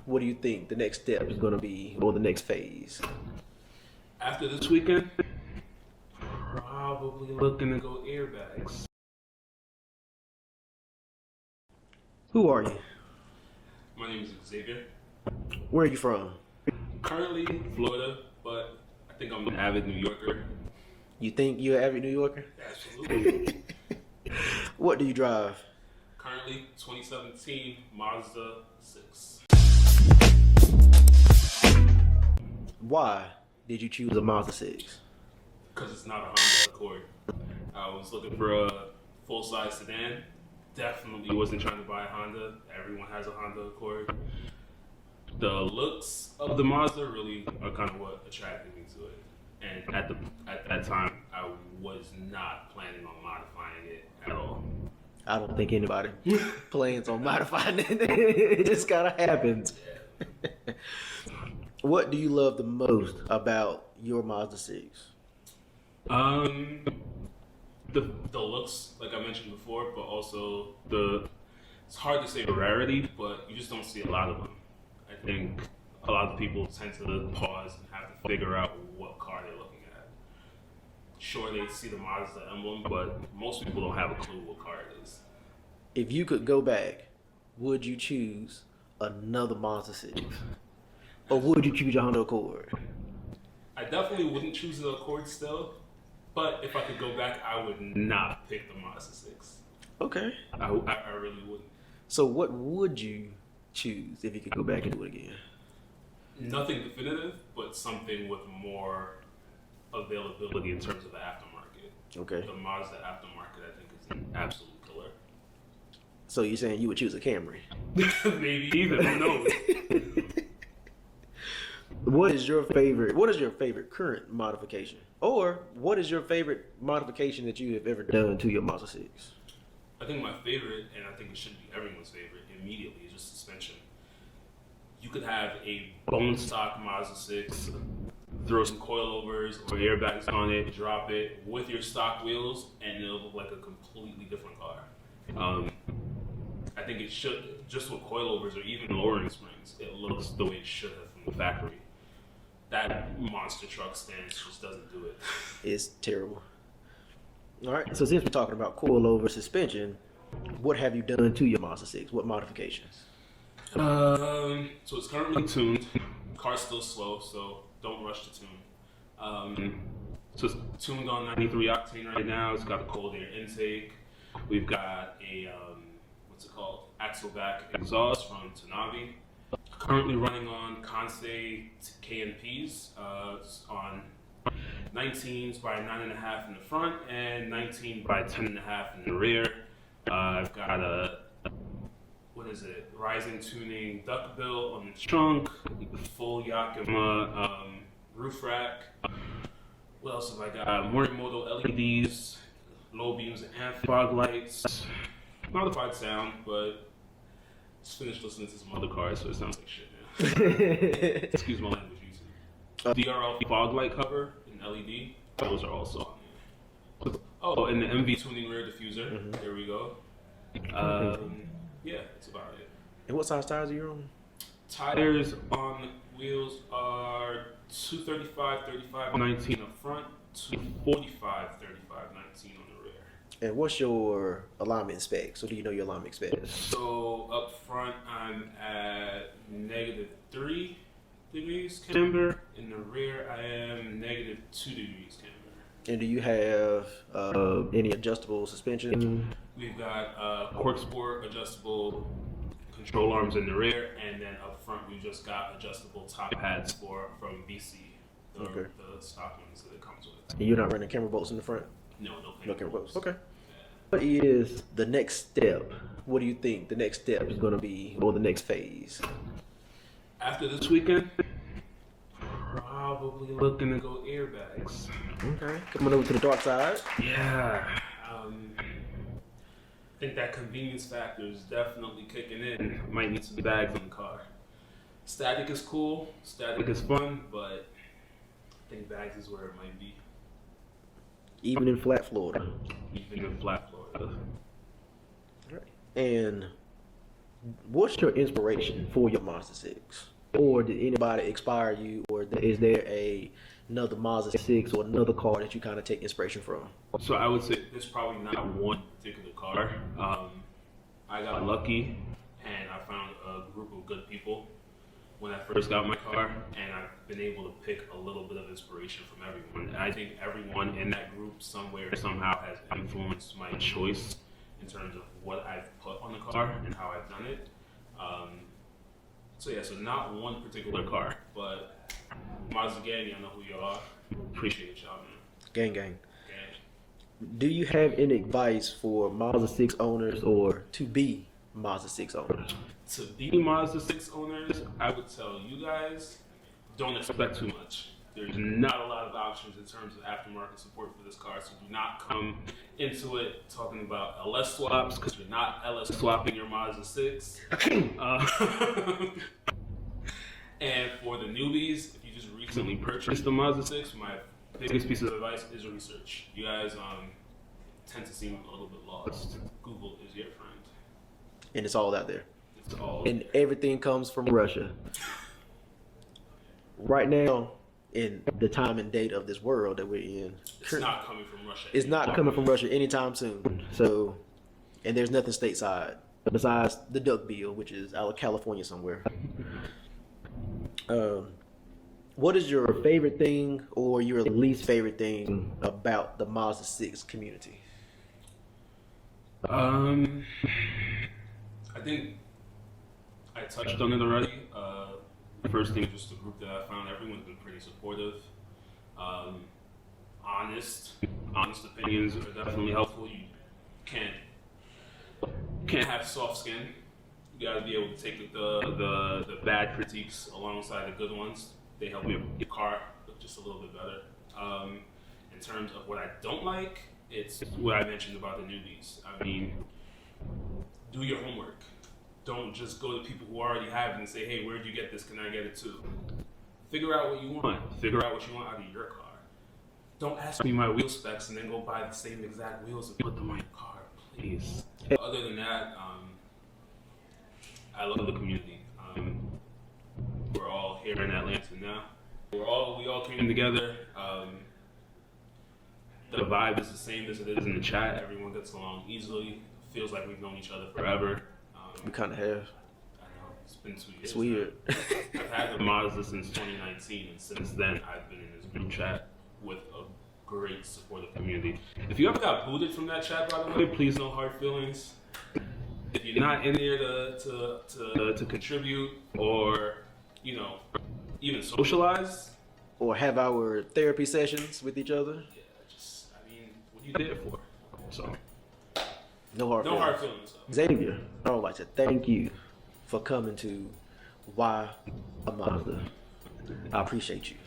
what do you think the next step is going to be, or the next phase? After this weekend, probably looking to go airbags. Who are you? My name is Xavier. Where are you from? Currently Florida, but I think I'm an avid New Yorker. You think you're an Avid New Yorker? Absolutely. What do you drive? Currently 2017 Mazda 6. Why did you choose a Mazda 6? Because it's not a Honda Accord. I was looking for a full-size sedan. Definitely wasn't trying to buy a Honda. Everyone has a Honda Accord. The looks of the Mazda really are kind of what attracted me to it. And at that time, I was not planning on modifying it at all. I don't think anybody plans on modifying it. It just kind of happens. Yeah. What do you love the most about your Mazda 6? The looks, like I mentioned before, but also it's hard to say a rarity, but you just don't see a lot of them. I think a lot of people tend to pause and have to figure out what car they're looking at. Sure, they see the Mazda emblem, but most people don't have a clue what car it is. If you could go back, would you choose another Mazda 6? Or would you choose a Honda Accord? I definitely wouldn't choose the Accord still, but if I could go back, I would not pick the Mazda 6. Okay. I really wouldn't. So what would you choose if you could go back and do it again? Nothing definitive, but something with more availability in terms of the aftermarket. Okay. The Mazda aftermarket, I think, is an absolute killer. So you're saying you would choose a Camry? Maybe even, who knows? What is your favorite current modification? Or what is your favorite modification that you have ever done to your Mazda 6? I think my favorite, and I think it should be everyone's favorite immediately, is just suspension. You could have a bone stock Mazda 6, throw some coilovers or airbags on it, drop it with your stock wheels, and it'll look like a completely different car. I think it should, just with coilovers or even lowering springs, it looks the way it should have from the factory. That monster truck stance just doesn't do it. It's terrible. All right, so since we're talking about coilover suspension, what have you done to your Mazda 6? What modifications? So it's currently tuned. Car's still slow, so don't rush to tune. So it's tuned on 93 octane right now. It's got a cold air intake. We've got a axle back exhaust from Tanabe. Currently running on Kansei KNPs. It's on 19s by 9.5 in the front and 19 by 10.5 in the rear. I've got a rising tuning duckbill on the trunk, full Yakima roof rack. What else have I got? Morimoto LEDs, low beams and fog lights. Modified sound, but just finished listening to some other cars, so it sounds like shit now. Excuse my language, YouTube. DRL fog light cover in LED, those are also on there. Oh, and the MV tuning rear diffuser. Mm-hmm. There we go. Yeah, that's about it. And what size tires are you on? Tires on wheels are 235, 35, 19 up front, 245, 35, 19 on the rear. And what's your alignment spec? So do you know your alignment spec? So up front, I'm at -3 degrees camber. In the rear, I am -2 degrees camber. And do you have any adjustable suspension? We've got Cork Sport adjustable control arms in the rear, and then up front we just got adjustable top pads from BC, the stock ones that it comes with. And you're not running camber bolts in the front? No camber bolts. Okay. Yeah. What is the next step? What do you think the next step is going to be, or the next phase? After this weekend, probably looking to go airbags. Okay. Coming over to the dark side. Yeah. I think that convenience factor is definitely kicking in. Might need some bags on the car. Static is cool. Static is fun, but I think bags is where it might be. Even in flat Florida. Even in flat Florida. All right. And what's your inspiration for your Mazda 6? Or did anybody inspire you, or is there another Mazda 6 or another car that you kind of take inspiration from? So I would say there's probably not one particular car. I got lucky and I found a group of good people when I first got my car, and I've been able to pick a little bit of inspiration from everyone. And I think everyone in that group somewhere, somehow has influenced my choice in terms of what I've put on the car and how I've done it. So not one particular car, but Mazda gang, I know who you are. Appreciate y'all, man. Gang. Gang. Do you have any advice for Mazda 6 owners or to be Mazda 6 owners? To be Mazda 6 owners, I would tell you guys, don't expect too much. There's not a lot of options in terms of aftermarket support for this car, so do not come into it talking about LS swaps, because you're not LS swapping your Mazda 6. And for the newbies, if you just recently purchased the Mazda 6, my biggest piece of advice is research. You guys tend to seem a little bit lost. Google is your friend. And it's all out there. It's all. And everything comes from Russia. Right now, in the time and date of this world that we're in, It's not coming from Russia. it's not coming from Russia anytime soon. So, and there's nothing stateside besides the duck bill, which is out of California somewhere. What is your favorite thing or your least favorite thing about the Mazda 6 community? I think I touched on it already. The first thing, just the group that I found, everyone's been pretty supportive. Honest opinions are definitely helpful. You can't have soft skin. You gotta be able to take the bad critiques alongside the good ones. They help your car look just a little bit better. In terms of what I don't like, it's what I mentioned about the newbies. I mean, do your homework. Don't just go to people who already have it and say, hey, where'd you get this? Can I get it too? Figure out what you want. Figure out what you want out of your car. Don't ask me my wheel specs and then go buy the same exact wheels and put them on your car, please. Other than that, I love the community. We're all here in Atlanta now. We all came together. The vibe is the same as it is in the chat. Everyone gets along easily. Feels like we've known each other forever. We kind of have. I know, it's been 2 years. It's weird. I've had the Mazda since 2019, and since then I've been in this group chat with a great supportive community. If you ever got booted from that chat, by the way, please no hard feelings. If you're not in there to contribute or, even socialize. Or have our therapy sessions with each other. Yeah, what are you there for? So, No hard feelings. So. Xavier, I would like to thank you for coming to Why a Mazda. I appreciate you.